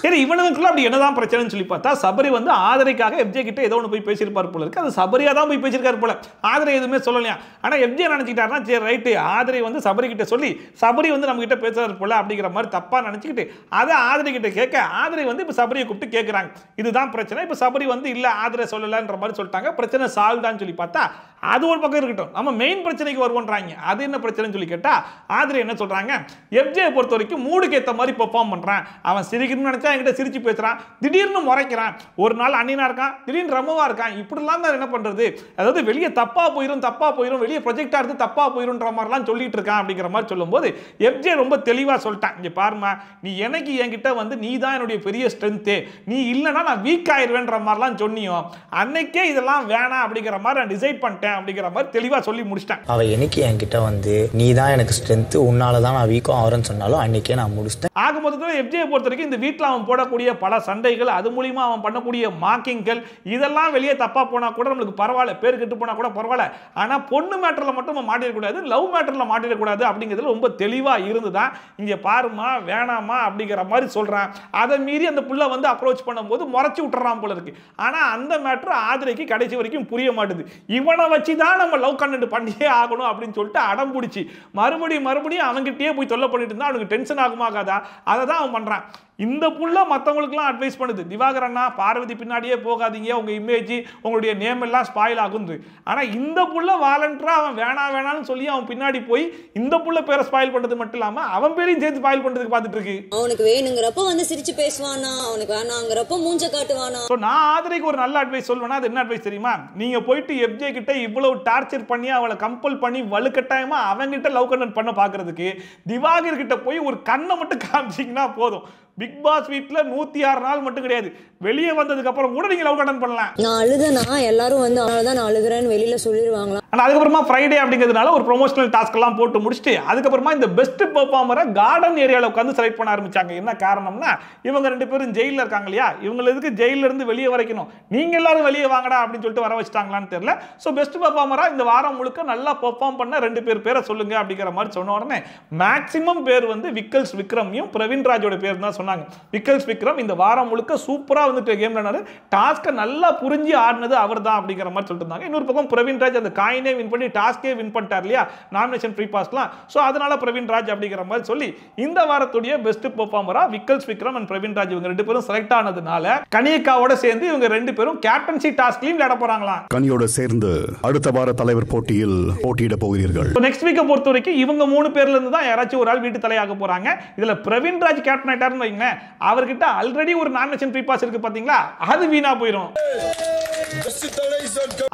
சரி, இவனுக்குள்ள அப்படி என்னதான் பிரச்சனைன்னு சொல்லி பார்த்தா சபரி வந்து ஆதரைக்காக எஃப்ஜே கிட்ட ஏதோ ஒன்று போய் பேசியிருப்பார் போல இருக்கு. அது சபரியா தான் போய் பேசியிருக்காரு போல, ஆதரை எதுவுமே சொல்லலையா. ஆனா எஃப்ஜே நினைச்சிட்டாருன்னா சரி ரைட், ஆதரை வந்து சபரி கிட்ட சொல்லி சபரி வந்து நம்ம கிட்ட பேசுறாரு போல அப்படிங்கிற மாதிரி தப்பா நினைச்சுக்கிட்டு அதை ஆதரை கிட்ட கேட்க, ஆதரை வந்து இப்ப சபரியை கூப்பிட்டு கேட்கிறாங்க. இதுதான் பிரச்சனை. இப்ப சபரி வந்து இல்ல ஆதரை சொல்லலன்ற மாதிரி சொல்லிட்டாங்க. பிரச்சனை சால்வ் தான் சொல்லி பார்த்தா அது ஒரு பக்கம் இருக்கட்டும், நம்ம மெயின் பிரச்சனைக்கு வருவோன்றாங்க. அது என்ன பிரச்சனைன்னு சொல்லி கேட்டா ஆதரை என்ன சொல்றாங்க, எஃப்ஜே பொறுத்த வரைக்கும் மூடுக்கு ஏற்ற மாதிரி பெர்ஃபார்ம் பண்றான். அவன் சிரிக்கணும்னு நினைச்சா என்கிட்ட சிரிச்சு பேசுறான், திடீர்னு முறைக்கிறான், ஒரு நாள் அண்ணினா இருக்கான், திடீர்னு ரமவா இருக்கான். இப்படிலாம் தான் என்ன பண்றது, அதாவது வெளியே தப்பா போயிரும் வெளியே ப்ரொஜெக்டா இருந்து தப்பா போயிரும்ன்ற மாதிரிலாம் சொல்லிட்டு இருக்கான் அப்படிங்கிற மாதிரி சொல்லும்போது எஃப்ஜே ரொம்ப தெளிவா சொல்லிட்டான், இங்க பாருமா, நீ எனக்கு என்கிட்ட வந்து நீ தான் என்னுடைய பெரிய ஸ்ட்ரென்த்து, நீ இல்லைன்னா நான் வீக் ஆயிருவேன்ற மாதிரிலாம் சொன்னியோ, அன்னைக்கே இதெல்லாம் வேணாம் அப்படிங்கிற மாதிரி நான் டிசைட் பண்ணிட்டேன் அப்படிங்கிற மாதிரி தெளிவா சொல்லி முடிச்சிட்டேன். அவ எனக்கு என்கிட்ட வந்து நீ தான் எனக்கு ஸ்ட்ரென்த், உன்னால தான் நான் வீக்கம் ஆகிறேன்னு சொன்னாலும் அன்னைக்கே நான் முடிச்சிட்டேன். ஆக மொத்தத்தில் எஃப்ஜே பொறுத்த வரைக்கும் இந்த வீட்டில் அவன் போடக்கூடிய பல சண்டைகள், அது மூலியமா அவன் பண்ணக்கூடிய மார்க்கிங்கள், இதெல்லாம் வெளியே தப்பா போனா கூட நம்மளுக்கு பரவாயில்ல, பேர் கெட்டு போனா கூட பரவாயில்ல. ஆனா பொண்ணு மேட்டர்ல மட்டும் நம்ம மாட்டிடக்கூடாது, லவ் மேட்டர்ல மாட்டிடக்கூடாது அப்படிங்கிறதுல ரொம்ப தெளிவா இருந்துதான் இங்க பாருமா வேணாமா அப்படிங்கிற மாதிரி சொல்றான். அதை மீறி அந்த புள்ள வந்து அப்ரோச் பண்ணும்போது முறைச்சி விட்டுறான் போல இருக்கு. ஆனா அந்த மேட்டர் ஆதிரைக்கு கடைசி வரைக்கும் புரிய மாட்டுது. இவனை வச்சு தான் நம்ம லவ் கண்டென்ட் பண்ணியே ஆகணும் அப்படின்னு சொல்லிட்டு அடம் பிடிச்சி மறுபடியும் அவன்கிட்டயே போய் தொல்லை பண்ணிட்டு இருந்தா அவனுக்கு டென்ஷன் ஆகுமாகாதா, அதை தான் அவன் பண்றான். இந்த புள்ள மற்றவங்களுக்குலாம் அட்வைஸ் பண்ணுது, திவாகர் அண்ணா பார்வதி பின்னாடியே போகாதீங்க, உங்க இமேஜ் உங்களுடைய நேம் எல்லாம் ஸ்பாயில் ஆகுது. ஆனா இந்த புள்ள வாலண்டரா அவன் வேணாம்னு சொல்லி அவன் பின்னாடி போய் இந்த புள்ள பேரை ஸ்பாயில் பண்றது மட்டும் இல்லாம அவன் பேரையும் சேர்த்து ஸ்பாயில் பண்றதுக்கு பார்த்துட்டு இருக்கு. அவனுக்கு வேணுங்கிறப்ப வந்து சிரிச்சு பேசுவானா, அவனுக்கு வேணாங்கிறப்ப மூஞ்ச காட்டுவானா. நான் ஆதரைக்கு ஒரு நல்ல அட்வைஸ் சொல்வேன்னா அது என்ன அட்வைஸ் தெரியுமா, நீங்க போயிட்டு எஃப்ஜே கிட்ட இவ்வளவு டார்ச்சர் பண்ணி அவளை கம்பல் பண்ணி வலுக்கட்டாயமா அவங்கிட்ட லவ் கண்டென்ட் பண்ண பாக்குறதுக்கு திவாகர் கிட்ட போய் ஒரு கண்ணை மட்டும் காமிச்சிங்கன்னா போதும். பிக் பாஸ் வீட்ல 106 நாள் மட்டும் கிடையாது, வெளியே வந்ததுக்கு அப்புறம் கூட நீங்க லவ் கண்டென்ட் பண்ணலாம். நான் அழுதனா எல்லாரும் வந்து அதனால தான் நான் அழுகுறேன்னு வெளியில சொல்லிடுவாங்களா. ஆனால் அதுக்கப்புறமா ஃப்ரைடே அப்படிங்கிறதுனால ஒரு ப்ரொமோஷனல் டாஸ்க் எல்லாம் போட்டு முடிச்சுட்டு அதுக்கப்புறமா இந்த பெஸ்ட் பெர்ஃபார்மரை கார்டன் ஏரியாவில் உட்காந்து செலக்ட் பண்ண ஆரம்பிச்சாங்க. என்ன காரணம்னா இவங்க 2 பேரும் ஜெயிலில் இருக்காங்க இல்லையா, இவங்களுக்கு ஜெயில இருந்து வெளியே வரைக்கணும், நீங்க எல்லாரும் வெளியே வாங்கடா அப்படின்னு சொல்லிட்டு வர வச்சிட்டாங்களான்னு தெரியல. ஸோ பெஸ்ட் பெர்ஃபார்மரா இந்த வாரம் முழுக்க நல்லா பெர்ஃபார்ம் பண்ண 2 பேரை சொல்லுங்க அப்படிங்கிற மாதிரி சொன்ன உடனே மேக்ஸிமம் பேர் வந்து விக்கல்ஸ் விக்ரமையும் பிரவீன்ராஜோட பேர் தான் சொன்னாங்க. விக்கல்ஸ் விக்ரம் இந்த வாரம் முழுக்க சூப்பரா வந்துட்டு கேம் விளையாடு, டாஸ்க்கை நல்லா புரிஞ்சு ஆடினது அவர் தான் அப்படிங்கிற மாதிரி சொல்லிட்டு இருந்தாங்க. இன்னொரு பக்கம் பிரவீன்ராஜ் அந்த காயினே வின் பண்ணி டாஸ்கே வின் பண்ணிட்டார் இல்லையா, நாமினேஷன் ஃப்ரீ பாஸ்லாம். ஸோ அதனால பிரவீன்ராஜ் அப்படிங்கிற மாதிரி சொல்லி இந்த வாரத்துடைய பெஸ்ட் பெர்ஃபார்மரா விக்கல்ஸ் விக்ரம் அண்ட் பிரவீன்ராஜ் இவங்க 2 பேரும் செலக்ட் ஆனதுனால கனியக்காவோட சேர்ந்து இவங்க 2 பேரும் கேப்டன்சி டாஸ்க்லயும் விளையாட போறாங்களாம். கனியோட சேர்ந்து அடுத்த வார தலைவர் போட்டியில் போட்டியிட போகிறீர்கள். நெக்ஸ்ட் வீக்கை பொறுத்த வரைக்கும் இவங்க 3 பேர்ல இருந்து தான் யாராச்சும் ஒரு ஆள் வீட்டு தலையாக போறாங்க. இதுல பிரவீன்ராஜ் கேப்டன் ஆயிட்டாருன்னு வைங்க, அவர்கிட்ட ஆல்ரெடி ஒரு நாமினேஷன் ஃப்ரீ பாஸ் இருக்கு பாத்தீங்களா, அது வீணா போயிடும்.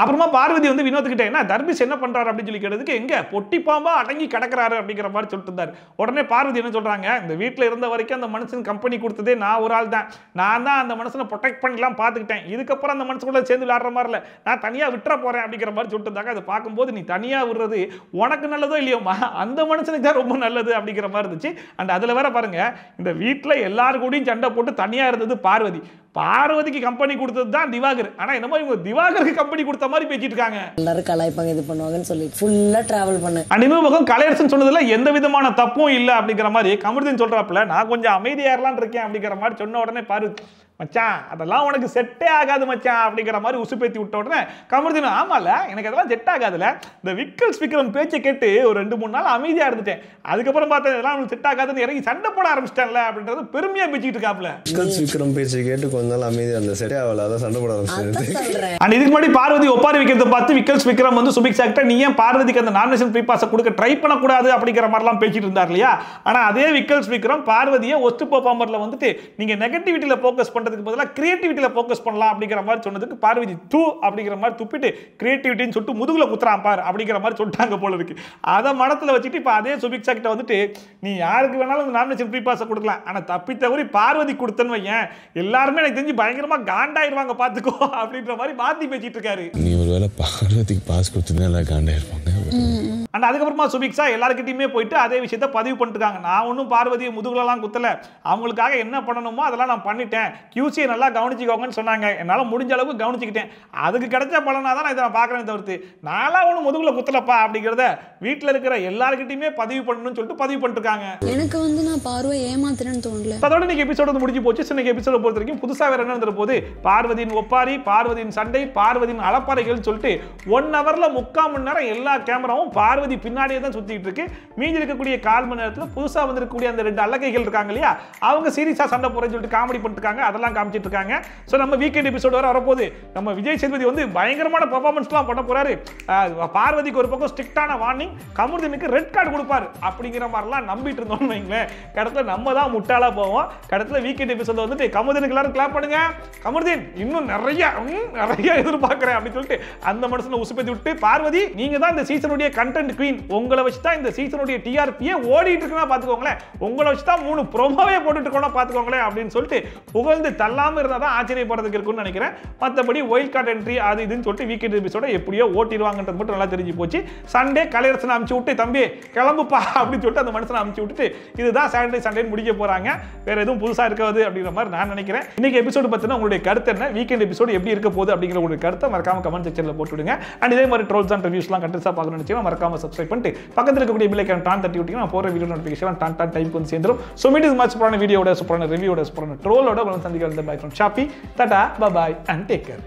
அப்புறமா பார்வதி வந்து வினோத் கிட்ட என்ன தர்பிஷ் என்ன பண்றாரு அப்படின்னு சொல்லி கேட்டதுக்கு எங்க பொட்டி பாம்பா அடங்கி கிடக்குறாரு அப்படிங்கிற மாதிரி சொல்லிட்டு இருந்தாரு. உடனே பார்வதி என்ன சொல்றாங்க, இந்த வீட்டில் இருந்த வரைக்கும் அந்த மனுஷன் கம்பெனி கொடுத்ததே நான் ஒரு ஆள் தான், நான் தான் அந்த மனுஷனை ப்ரொடெக்ட் பண்ணலாம் பார்த்துக்கிட்டேன், இதுக்கப்புறம் அந்த மனுஷன் கூட சேர்ந்து விளையாடுற மாதிரி இல்லை, நான் தனியாக விட்டுற போறேன் அப்படிங்கிற மாதிரி சொல்லிட்டு இருந்தாங்க. அதை பார்க்கும்போது நீ தனியாக விடுறது உனக்கு நல்லதோ இல்லையோமா, அந்த மனுஷனுக்கு தான் ரொம்ப நல்லது அப்படிங்கிற மாதிரி இருந்துச்சு. அண்ட் அதில் வேற பாருங்க, இந்த வீட்டில் எல்லாரும் கூடயும் சண்டை போட்டு தனியாக இருந்தது பார்வதி, பார்வதிக்கு கம்பெனி கொடுத்தது தான் திவாகர். ஆனா என்னமோ இவங்க திவாகருக்கு கம்பெனி கொடுத்த மாதிரி பேசிட்டு இருக்காங்க. எல்லாரும் கலாய்ப்பாங்க இது பண்ணுவாங்கன்னு சொல்லி ஃபுல்லா டிராவல் பண்ணு. இன்னொரு பக்கம் கலையரசன் சொன்னதுல எந்த விதமான தப்பும் இல்லை அப்படிங்கிற மாதிரி கமருதீன் சொல்றாப்புல, நான் கொஞ்சம் அமைதியா இருக்கலாம் இருக்கேன் அப்படிங்கிற மாதிரி சொன்ன உடனே பார்வதி மச்சான் அதெல்லாம் உனக்கு செட்டே ஆகாது மச்சான் அப்படிங்கிற மாதிரி உசுப்பேத்தி விட்ட உடனே கமருதீன் ஆமால எனக்கு அதெல்லாம் செட் ஆகாதுல, இந்த விக்கல்ஸ் விக்ரம் பேச்சை கேட்டு ஒரு 2-3 நாள் அமைதியா இருந்துட்டேன், அதுக்கப்புறம் பார்த்தா இதெல்லாம் உனக்கு செட் ஆகாதுன்னு இறங்கி சண்டை போட ஆரம்பிச்சிட்டேன்ல அப்படின்றது பெருமையா பேசிட்டு இருக்காப்ல. விக்கல்ஸ் விக்ரம் பேச்சை கேட்டு கொஞ்ச நாள் அமைதியா இருந்த செட்டே ஆகல, அதான் சண்டை போட ஆரம்பிச்சிட்டேன். அண்ட் இதுக்கு முன்னாடி பார்வதி ஒப்பாரி வைக்கிறத பார்த்து விக்கல்ஸ் விக்ரம் வந்து சுபிக் சாக்டர் நீ ஏன் பார்வதிக்கு அந்த நாமினேஷன் ஃப்ரீ பாஸை கொடுக்க ட்ரை பண்ணக்கூடாது அப்படிங்கிற மாதிரிலாம் பேசிட்டு இருந்தார் இல்லையா. ஆனா அதே விக்கல்ஸ் விக்ரம் பார்வதியை ஒஸ்ட் பெர்ஃபார்மர்ல வந்துட்டு நீங்க நெகட்டிவிட்டியில ஃபோக்கஸ் பண்றதுக்கு பதிலாக கிரியேட்டிவிட்டியில ஃபோக்கஸ் பண்ணலாம் அப்படிங்கிற மாதிரி சொன்னதுக்கு பார்வதி தூ அப்படிங்கிற மாதிரி துப்பிட்டு கிரியேட்டிவிட்டின்னு சொல்லிட்டு முதுகுல குத்துறான் பார் அப்படிங்கிற மாதிரி சொல்லிட்டாங்க போல இருக்கு. அதை மனத்துல வச்சுட்டு இப்ப அதே சுபிக் சாக்டர் வந்துட்டு நீ யாருக்கு வேணாலும் நாமினேஷன் ஃப்ரீ பாஸை கொடுக்கலாம், ஆனா தப்பி தவறி பார்வதி கொடுத்தன்னு வையன் எல்லாருமே எனக்கு தெரிஞ்சு பயங்கரமா காண்டாயிருவாங்க பாத்துக்கோ அப்படின்ற மாதிரி மாத்தி பேசிட்டு இருக்காரு. நீ ஒருவேளை பார்வதிக்கு பாஸ் கொடுத்தீங்கன்னா காண்டாயிருப்பாங்க. அண்ட் அதுக்கப்புறமா சுபிக்ஸா எல்லாருக்கிட்டையுமே போயிட்டு அதே விஷயத்தை பதிவு பண்ணிட்டுருக்காங்க, நான் ஒன்றும் பார்வதியை முதுகுலலாம் குத்தல, அவங்களுக்காக என்ன பண்ணணுமோ அதெல்லாம் நான் பண்ணிட்டேன், கியூசியை நல்லா கவனிச்சுக்கோங்கன்னு சொன்னாங்க, என்னால் முடிஞ்ச அளவுக்கு கவனிச்சுக்கிட்டேன், அதுக்கு கிடைச்ச பலனாக தான் நான் இதை நான் பார்க்குறேன் தவிர்த்து நான்லாம் ஒன்றும் முதுகுல குத்தலப்பா அப்படிங்கிறத வீட்டில் இருக்கிற எல்லாருக்கிட்டையுமே பதிவு பண்ணணும்னு சொல்லிட்டு பதிவு பண்ணிருக்காங்க. எனக்கு வந்து நான் பார்வை ஏமாத்துறேன்னு தோணல. அதோட இன்னைக்கு எபிசோட் வந்து முடிஞ்சு போச்சு. இன்னைக்கு எபிசோட பொறுத்த வரைக்கும் புதுசாக வேற என்ன இருந்த போது பார்வதியின் ஒப்பாரி, பார்வதியின் சண்டை, பார்வதியின் அலப்பறைகள் சொல்லிட்டு 1 ஹவர்ல 3/4 மணி நேரம் எல்லா கேமராவும் பார்வதி பின்னாடியே தான் சுத்திட்டு இருக்கு. மீதி இருக்கக்கூடிய 1/4 மணி நேரத்தில் புதுசா வந்திருக்கக்கூடிய அந்த 2 அழகைகள் இருக்காங்க இல்லையா, அவங்க சீரியஸா சண்டை போறேன்னு சொல்லிட்டு காமெடி பண்ணிட்டு இருக்காங்க, அதெல்லாம் காமிச்சிட்டு இருக்காங்க. ஸோ நம்ம வீக்கெண்ட் எபிசோட் வரப்போகுது. நம்ம விஜய் சேதுபதி வந்து பயங்கரமான பெர்ஃபார்மன்ஸ்லாம் பண்ண போறாரு. பார்வதிக்கு ஒரு பக்கம் ஸ்ட்ரிக்டான வார்னிங், கமருதீனுக்கு ரெட் கார்டு கொடுப்பாரு அப்படிங்கிற மாதிரிலாம் நம்பிட்டு இருந்தோம்னு வைங்களேன், கடத்துல நம்ம தான் முட்டாளா போவோம். கடத்துல வீக்கெண்ட் எபிசோட் வந்துட்டு கமருதீனுக்கு எல்லாரும் கிளாப் பண்ணுங்க, கமருதீன் இன்னும் நிறைய எதிர்பார்க்கிறேன் அப்படின்னு சொல்லிட்டு அந்த மனுஷனை உசுப்பேத்தி விட்டு, பார்வதி நீங்க தான் இந்த சீசனுடைய கண்டென்ட் குவீன், உங்களை வச்சு தான் இந்த சீசனுடைய டிஆர்பியே ஓடிட்டு இருக்குன்னா பாத்துக்கோங்களேன், உங்களை வச்சு தான் 3 ப்ரோமோவே போட்டுட்டு இருக்கோம்னா பாத்துக்கோங்களேன் அப்படின்னு சொல்லிட்டு புகழ்ந்து தள்ளாம இருந்தா தான் ஆச்சரியப்படுறதுக்கு இருக்கும்னு நினைக்கிறேன். மற்றபடி ஒயில்ட் கார்டு என்ட்ரி அது இதுன்னு சொல்லிட்டு வீக்கெண்ட் எபிசோட எப்படியோ ஓட்டிடுவாங்கன்றது மட்டும் நல்லா தெரிஞ்சு போச்சு. சண்டே கலையரசனை அமுச்சு விட்டு தம்பி கிளம்புப்பா அப்படின்னு சொல்லிட்டு அந்த மனுஷனை அமுச்சு விட்டுட்டு இதுதான் சாட்டர்டே சண்டே முடிக்க போறாங்க. வேற எதுவும் புதுசா இருக்காது அப்படிங்கிற மாதிரி நான் நினைக்கிறேன். இன்னைக்கு எபிசோடு பத்தின உங்களுடைய கருத்து என்ன, வீக்கெண்ட் எபிசோடு எப்படி இருக்க போகுது அப்படிங்கிற உங்களுடைய கருத்தை மறக்காம கமெண்ட் செக்ஷன்ல போட்டு விடுங்க. அண்ட் இதே மாதிரி ட்ரோல்ஸ் அண்ட் ரிவ்யூஸ்லாம் கண்டிப்பா பார்க்கணும்னு நினைச்சீங்கன்னா மறக்காம சப்ஸ்கிரைப் பண்ணிட்டு பக்கத்துல இருக்கக்கூடிய பெல் ஐகான் டான் தட்டி விட்டீங்கன்னா போற வீடியோ நோட்டிஃபிகேஷன் டான் டைம் வந்து சேர்ந்துரும். சோ மீட் இஸ் மச் சூப்பரான வீடியோட சூப்பரான ரிவ்யூவோட சூப்பரான ட்ரோலோட உங்களை சந்திக்கிறேன். Bye from Shoppy, tata, bye bye and take care.